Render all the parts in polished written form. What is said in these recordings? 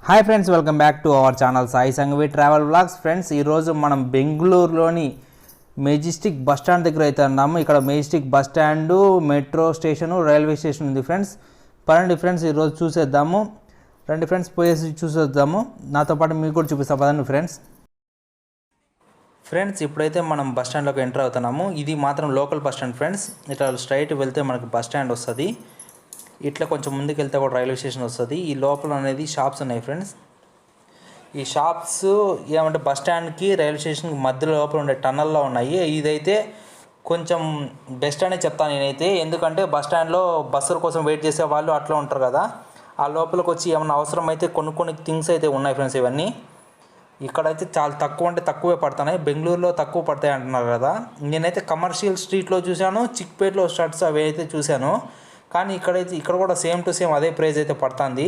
Hi friends, welcome back to our channel Sai Sanghavi travel vlogs. Friends, ఈరోజు మనం బెంగళూరులోని Majestic bus stand దగ్గర అయితే ఉన్నాము. ఇక్కడ Majestic bus stand, metro station, railway station ఉంది ఫ్రెండ్స్. పదండి ఫ్రెండ్స్, ఈరోజు చూసేద్దాము. రండి ఫ్రెండ్స్, పోయేసి చూసేద్దాము. నాతో పాటు మీకు కూడా చూపిస్తా పదండి ఫ్రెండ్స్. ఫ్రెండ్స్, ఇప్పుడైతే మనం బస్ స్టాండ్లోకి ఎంటర్ అవుతున్నాము. ఇది మాత్రం లోకల్ బస్ స్టాండ్ ఫ్రెండ్స్. ఇట్లా స్ట్రైట్ వెళ్తే మనకు బస్ స్టాండ్ వస్తుంది. ఇట్లా కొంచెం ముందుకు వెళ్తే కూడా రైల్వే స్టేషన్ వస్తుంది. ఈ లోపల అనేది షాప్స్ ఉన్నాయి ఫ్రెండ్స్. ఈ షాప్స్ ఏమంటే బస్ స్టాండ్కి రైల్వే స్టేషన్కి మధ్యలో లోపల ఉండే టన్నల్లో ఉన్నాయి. ఇదైతే కొంచెం బెస్ట్ అనే చెప్తాను నేనైతే. ఎందుకంటే బస్ స్టాండ్లో బస్సుల కోసం వెయిట్ చేసే వాళ్ళు అట్లా ఉంటారు కదా, ఆ లోపలికి వచ్చి ఏమైనా అవసరం అయితే కొన్ని థింగ్స్ అయితే ఉన్నాయి ఫ్రెండ్స్. ఇవన్నీ ఇక్కడైతే చాలా తక్కువ అంటే తక్కువే పడుతున్నాయి. బెంగళూరులో తక్కువ పడతాయి అంటున్నారు కదా. నేనైతే కమర్షియల్ స్ట్రీట్లో చూశాను, చిక్పేట్లో షర్ట్స్ అవి అయితే చూశాను. కానీ ఇక్కడ కూడా సేమ్ టు సేమ్ అదే ప్రైస్ అయితే పడుతుంది.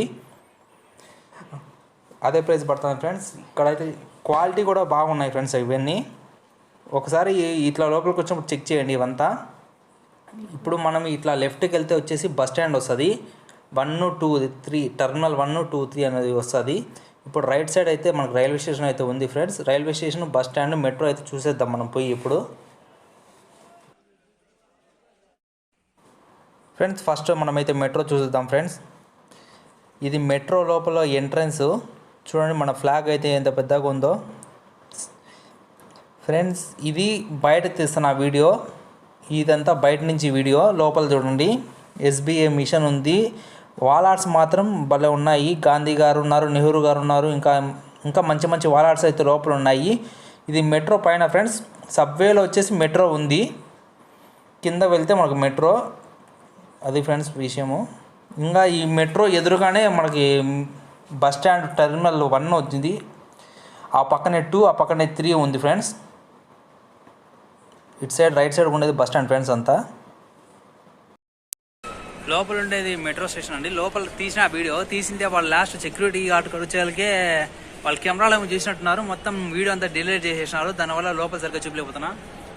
ఫ్రెండ్స్. ఇక్కడైతే క్వాలిటీ కూడా బాగున్నాయి ఫ్రెండ్స్. ఇవన్నీ ఒకసారి ఇట్లా లోపలికి వచ్చినప్పుడు చెక్ చేయండి ఇవంతా. ఇప్పుడు మనం ఇట్లా లెఫ్ట్కి వెళ్తే వచ్చేసి బస్ స్టాండ్ వస్తుంది. 1, 2, 3 టర్మినల్ 1, 2, 3 అనేది వస్తుంది. ఇప్పుడు రైట్ సైడ్ అయితే మనకు రైల్వే స్టేషన్ అయితే ఉంది friends. Railway station, bus stand, metro అయితే చూసేద్దాం మనం పోయి ఇప్పుడు. ఫ్రెండ్స్, ఫస్ట్ మనమైతే మెట్రో చూసేద్దాం ఫ్రెండ్స్. ఇది మెట్రో లోపల ఎంట్రన్స్. చూడండి మన ఫ్లాగ్ అయితే ఎంత పెద్దగా ఉందో ఫ్రెండ్స్. ఇది బయట తీస్తున్న వీడియో, ఇదంతా బయట నుంచి వీడియో. లోపల చూడండి ఎస్బీఐ మిషన్ ఉంది. వాల్ ఆర్ట్స్ మాత్రం భలే ఉన్నాయి. గాంధీ గారు ఉన్నారు, నెహ్రూ గారు ఉన్నారు, ఇంకా మంచి మంచి వాల్ ఆర్ట్స్ అయితే లోపల ఉన్నాయి. ఇది మెట్రో పైన ఫ్రెండ్స్. సబ్వేలో వచ్చేసి మెట్రో ఉంది, కింద వెళ్తే మనకు మెట్రో. అది ఫ్రెండ్స్ విషయము. ఇంకా ఈ మెట్రో ఎదురుగానే మనకి బస్ స్టాండ్ టెర్మినల్ 1 వచ్చింది. ఆ పక్కనే 2, ఆ పక్కనే 3 ఉంది ఫ్రెండ్స్. ఇటు సైడ్ రైట్ సైడ్ ఉండేది బస్ స్టాండ్ ఫ్రెండ్స్ అంతా. లోపల ఉండేది మెట్రో స్టేషన్ అండి. లోపల తీసిన వీడియో తీసిందే వాళ్ళు లాస్ట్ సెక్యూరిటీ గార్డ్ వచ్చేళ్ళకే వాళ్ళ కెమెరాలో ఏమో చూసినట్టున్నారు. మొత్తం వీడియో అంతా డిలీట్ చేసేసినారు. దానివల్ల లోపల సరిగ్గా చూపలేకపోతున్నా.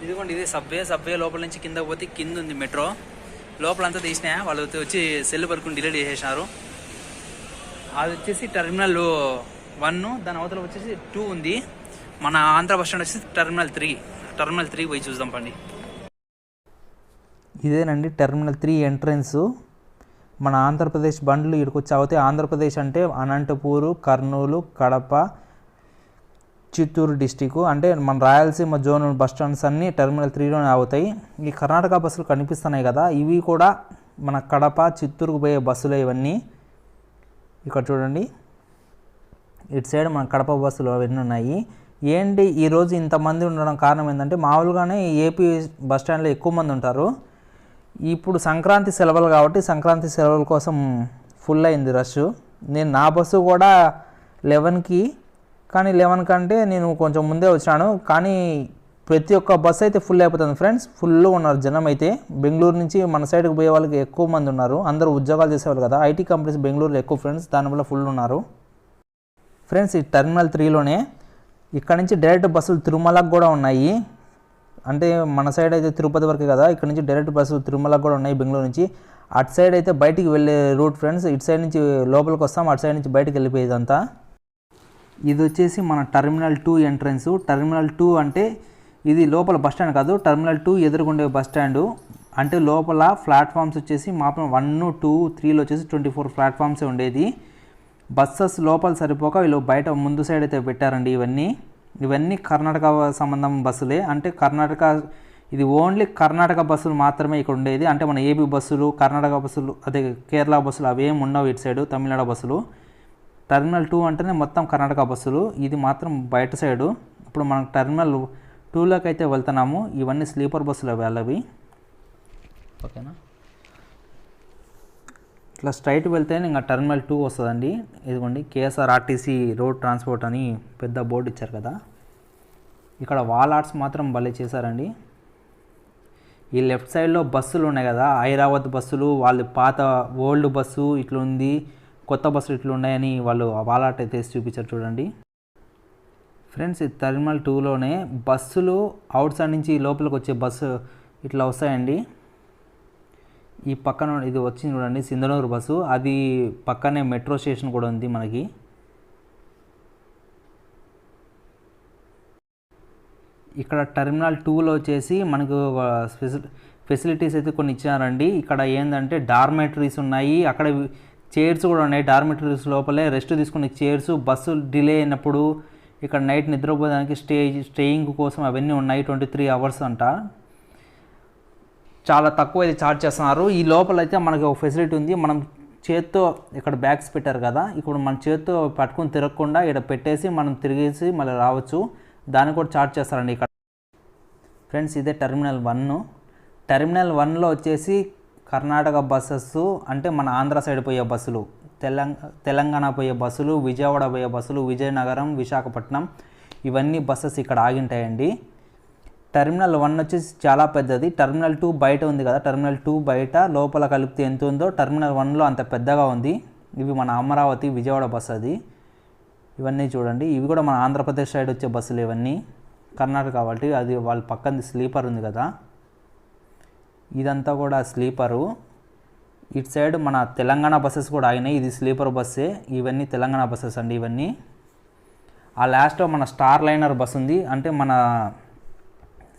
ఇదిగోండి ఇదే సబ్వే లోపల నుంచి కింద పోతే కింద ఉంది మెట్రో. లోపలంతా తీసినా వాళ్ళు వచ్చి సెల్ వరకు డిలీట్ చేసేసినారు. అది వచ్చేసి టెర్మినల్ 1, దాని అవతల వచ్చేసి 2 ఉంది. మన ఆంధ్ర బస్ స్టాండ్ వచ్చేసి టెర్మినల్ 3 పోయి చూద్దాం పండి. ఇదేనండి టెర్మినల్ 3 ఎంట్రన్స్. మన ఆంధ్రప్రదేశ్ బండ్లు ఇక్కడికి వచ్చి అవుతాయి. ఆంధ్రప్రదేశ్ అంటే అనంతపూరు, కర్నూలు, కడప, చిత్తూరు డిస్టిక్, అంటే మన రాయలసీమ జోన్ బస్ స్టాండ్స్ అన్నీ టెర్మినల్ 3లోనే అవుతాయి. ఈ కర్ణాటక బస్సులు కనిపిస్తున్నాయి కదా, ఇవి కూడా మన కడప, చిత్తూరుకు పోయే బస్సులే ఇవన్నీ. ఇక్కడ చూడండి ఇటు సైడ్ మన కడప బస్సులు అవన్నీ ఉన్నాయి. ఏంటి ఈరోజు ఇంతమంది ఉండడం కారణం ఏంటంటే, మామూలుగానే ఏపీ బస్ స్టాండ్లో ఎక్కువ మంది ఉంటారు. ఇప్పుడు సంక్రాంతి సెలవులు కాబట్టి సంక్రాంతి సెలవుల కోసం ఫుల్ అయింది రష్. నా బస్సు కూడా 11కి, కానీ 11 కంటే నేను కొంచెం ముందే వచ్చాను. కానీ ప్రతి ఒక్క బస్సు అయితే ఫుల్ అయిపోతుంది ఫ్రెండ్స్. ఫుల్ ఉన్నారు జనం అయితే. బెంగళూరు నుంచి మన సైడ్కి పోయే వాళ్ళకి ఎక్కువ మంది ఉన్నారు. అందరూ ఉద్యోగాలు చేసేవాళ్ళు కదా, ఐటీ కంపెనీస్ బెంగళూరులో ఎక్కువ ఫ్రెండ్స్. దానివల్ల ఫుల్ ఉన్నారు ఫ్రెండ్స్. ఈ టెర్మినల్ 3లోనే ఇక్కడ నుంచి డైరెక్ట్ బస్సులు తిరుమలకు కూడా ఉన్నాయి. అంటే మన సైడ్ అయితే తిరుపతి వరకే కదా, ఇక్కడ నుంచి డైరెక్ట్ బస్సులు తిరుమలకు కూడా ఉన్నాయి బెంగళూరు నుంచి. అటు సైడ్ అయితే బయటికి వెళ్ళే రూట్ ఫ్రెండ్స్. ఇటు సైడ్ నుంచి లోపలికి వస్తాం, అటు సైడ్ నుంచి బయటికి వెళ్ళిపోయేదంతా. ఇది వచ్చేసి మన టెర్మినల్ 2 ఎంట్రన్స్. టెర్మినల్ 2 అంటే ఇది లోపల బస్ స్టాండ్ కాదు, టెర్మినల్ 2 ఎదురుకుండే బస్ స్టాండు. అంటే లోపల ప్లాట్ఫామ్స్ వచ్చేసి మాత్రం 1, 2, 3లో వచ్చేసి 24 ప్లాట్ఫామ్సే ఉండేది. బస్సెస్ లోపల సరిపోక వీళ్ళు బయట ముందు సైడ్ అయితే పెట్టారండి. ఇవన్నీ కర్ణాటక సంబంధం బస్సులే. అంటే ఇది ఓన్లీ కర్ణాటక బస్సులు మాత్రమే ఇక్కడ ఉండేది. అంటే మన ఏపీ బస్సులు, కర్ణాటక బస్సులు, అదే కేరళ బస్సులు అవేం ఉండవు ఇటు సైడు, తమిళనాడు బస్సులు. టెర్మినల్ 2 అంటేనే మొత్తం కర్ణాటక బస్సులు. ఇది మాత్రం బయట సైడు. ఇప్పుడు మనం టెర్మినల్ 2లోకి అయితే వెళ్తున్నాము. ఇవన్నీ స్లీపర్ బస్సులు వెళ్ళవి, ఓకేనా. ఇట్లా స్ట్రైట్ వెళ్తే ఇంకా టెర్మినల్ 2 వస్తుందండి. ఇదిగోండి కేఎస్ఆర్ఆర్టీసీ రోడ్ ట్రాన్స్పోర్ట్ అని పెద్ద బోర్డు ఇచ్చారు కదా. ఇక్కడ వాల్ ఆర్ట్స్ మాత్రం భలే చేశారండి. ఈ లెఫ్ట్ సైడ్లో బస్సులు ఉన్నాయి కదా, ఐరావత్ బస్సులు, వాళ్ళు పాత ఓల్డ్ బస్సు ఇట్లా ఉంది, కొత్త బస్సులు ఇట్లా ఉన్నాయని వాళ్ళు వాల్ ఆర్ట్ అయితే చూపించారు చూడండి ఫ్రెండ్స్. ఈ టెర్మినల్ 2లోనే బస్సులు అవుట్ సైడ్ నుంచి లోపలికి వచ్చే బస్సు ఇట్లా వస్తాయండి. ఈ పక్కన ఇది వచ్చింది చూడండి సింధనూరు బస్సు, అది పక్కనే మెట్రో స్టేషన్ కూడా ఉంది మనకి. ఇక్కడ టెర్మినల్ 2లో వచ్చేసి మనకు ఫెసిలిటీస్ అయితే కొన్ని ఇచ్చారండి. ఇక్కడ ఏంటంటే డార్మెటరీస్ ఉన్నాయి, అక్కడ చైర్స్ కూడా ఉన్నాయి. డార్మెటరీస్ లోపలే రెస్ట్ తీసుకునే చైర్స్, బస్సు డిలే అయినప్పుడు ఇక్కడ నైట్ నిద్రపోవడానికి స్టేయింగ్ కోసం అవన్నీ ఉన్నాయి. 23 అవర్స్ అంట. చాలా తక్కువ అయితే ఛార్జ్ చేస్తున్నారు. ఈ లోపల అయితే మనకి ఒక ఫెసిలిటీ ఉంది. మనం చేత్తో ఇక్కడ బ్యాగ్స్ పెట్టారు కదా, ఇప్పుడు మన చేత్తో పట్టుకుని తిరగకుండా ఇక్కడ పెట్టేసి మనం తిరిగేసి మళ్ళీ రావచ్చు. దాన్ని కూడా ఛార్జ్ చేస్తారండి ఇక్కడ. ఫ్రెండ్స్ ఇదే టెర్మినల్ 1. టెర్మినల్ 1లో వచ్చేసి కర్ణాటక బస్సెస్, అంటే మన ఆంధ్ర సైడ్ పోయే బస్సులు, తెలంగాణ పోయే బస్సులు, విజయవాడ పోయే బస్సులు, విజయనగరం, విశాఖపట్నం, ఇవన్నీ బస్సెస్ ఇక్కడ ఆగింటాయండి. టెర్మినల్ 1 వచ్చేసి చాలా పెద్దది. టెర్మినల్ 2 బయట ఉంది కదా, టెర్మినల్ 2 బయట లోపల కలిపితే ఎంత ఉందో టెర్మినల్ 1లో అంత పెద్దగా ఉంది. ఇవి మన అమరావతి విజయవాడ బస్సు అది. ఇవన్నీ చూడండి, ఇవి కూడా మన ఆంధ్రప్రదేశ్ సైడ్ వచ్చే బస్సులు ఇవన్నీ. కర్ణాటక కాబట్టి అది వాళ్ళ పక్కన స్లీపర్ ఉంది కదా, ఇదంతా కూడా స్లీపరు. ఇటు సైడ్ మన తెలంగాణ బస్సెస్ కూడా ఆగినాయి. ఇది స్లీపర్ బస్సే, ఇవన్నీ తెలంగాణ బస్సెస్ అండి ఇవన్నీ. ఆ లాస్ట్లో మన స్టార్ లైనర్ బస్సు ఉంది, అంటే మన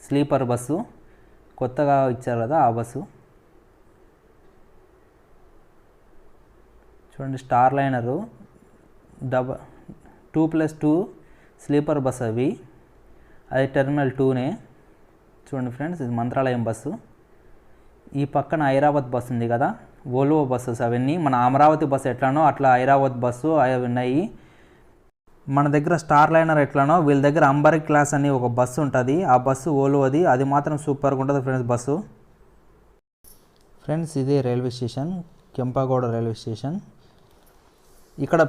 స్లీపర్ బస్సు కొత్తగా ఇచ్చారు కదా ఆ బస్సు. చూడండి స్టార్ లైనరు 2+2 స్లీపర్ బస్సు అవి. అది టెర్మినల్ 2నే. చూడండి ఫ్రెండ్స్, ఇది మంత్రాలయం బస్సు. ఈ పక్కన ఐరావత్ బస్సు ఉంది కదా, వోల్వో బస్సెస్ అవన్నీ. మన అమరావతి బస్సు ఎట్లానో అట్లా ఐరావత్ బస్సు అవి ఉన్నాయి. మన దగ్గర స్టార్ లైనర్ ఎట్లానో వీళ్ళ దగ్గర అంబర్ క్లాస్ అని ఒక బస్సు ఉంటుంది. ఆ బస్సు ఓలోది, అది మాత్రం సూపర్గా ఉంటుంది ఫ్రెండ్స్ బస్సు. ఫ్రెండ్స్ ఇదే railway station, Kempegowda railway station. ఇక్కడ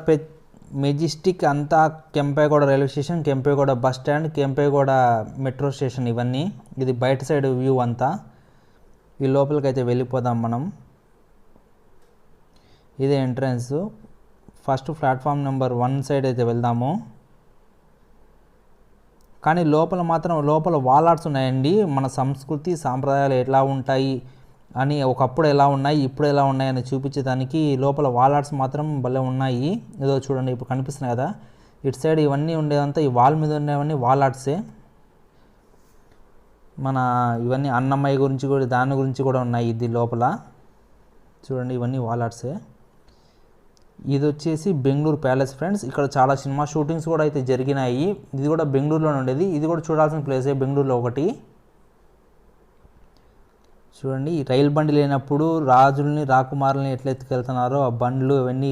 మెజెస్టిక్ అంతా Kempegowda railway station, Kempegowda bus stand, Kempegowda metro station ఇవన్నీ. ఇది బయట సైడ్ వ్యూ అంతా. ఈ లోపలికి అయితే వెళ్ళిపోదాం మనం. ఇదే entrance. First platform number 1 side అయితే వెళ్దాము. కానీ లోపల మాత్రం వాల్ ఆర్ట్స్ ఉన్నాయండి. మన సంస్కృతి సాంప్రదాయాలు ఎట్లా ఉంటాయి అని, ఒకప్పుడు ఎలా ఉన్నాయి ఇప్పుడు ఎలా ఉన్నాయి అని చూపించేదానికి లోపల వాల్ ఆర్ట్స్ మాత్రం భలే ఉన్నాయి. ఏదో చూడండి ఇప్పుడు కనిపిస్తున్నాయి కదా, ఇటు సైడ్ ఇవన్నీ ఉండేదంతా ఈ వాల్ మీద ఉండేవన్నీ వాల్ ఆర్ట్సే. మన ఇవన్నీ అన్నమయ్య గురించి కూడా, దాని గురించి కూడా ఉన్నాయి ఇది లోపల. చూడండి ఇవన్నీ వాల్ ఆర్ట్సే. ఇది వచ్చేసి బెంగళూరు ప్యాలెస్ ఫ్రెండ్స్. ఇక్కడ చాలా సినిమా షూటింగ్స్ కూడా అయితే జరిగినాయి. ఇది కూడా బెంగళూరులో ఉండేది. ఇది కూడా చూడాల్సిన ప్లేసే బెంగళూరులో ఒకటి. చూడండి ఈ రైలు బండి లేనప్పుడు రాజుల్ని రాకుమారుల్ని ఎట్లా ఎత్తుకెళ్తున్నారో ఆ బండ్లు అవన్నీ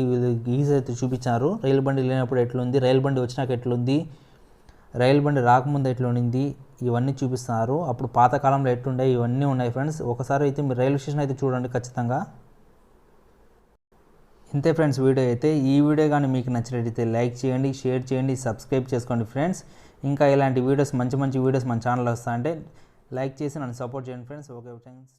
ఈజీ అయితే చూపించారు. రైలు బండి లేనప్పుడు ఎట్లుంది, రైలు బండి వచ్చినాక ఎట్లుంది, రైలు బండి రాకముందు ఎట్లుండింది, ఇవన్నీ చూపిస్తున్నారు. అప్పుడు పాతకాలంలో ఎట్లుండే ఇవన్నీ ఉన్నాయి ఫ్రెండ్స్. ఒకసారి అయితే మీరు రైల్వే స్టేషన్ అయితే చూడండి ఖచ్చితంగా. ఇంతే ఫ్రెండ్స్ వీడియో అయితే. ఈ వీడియో కానీ మీకు నచ్చినట్లయితే లైక్ చేయండి, షేర్ చేయండి, సబ్స్క్రైబ్ చేసుకోండి ఫ్రెండ్స్. ఇంకా ఇలాంటి వీడియోస్ మంచి వీడియోస్ మన ఛానల్లో వస్తాయంటే లైక్ చేసి నన్ను సపోర్ట్ చేయండి ఫ్రెండ్స్. Okay thanks.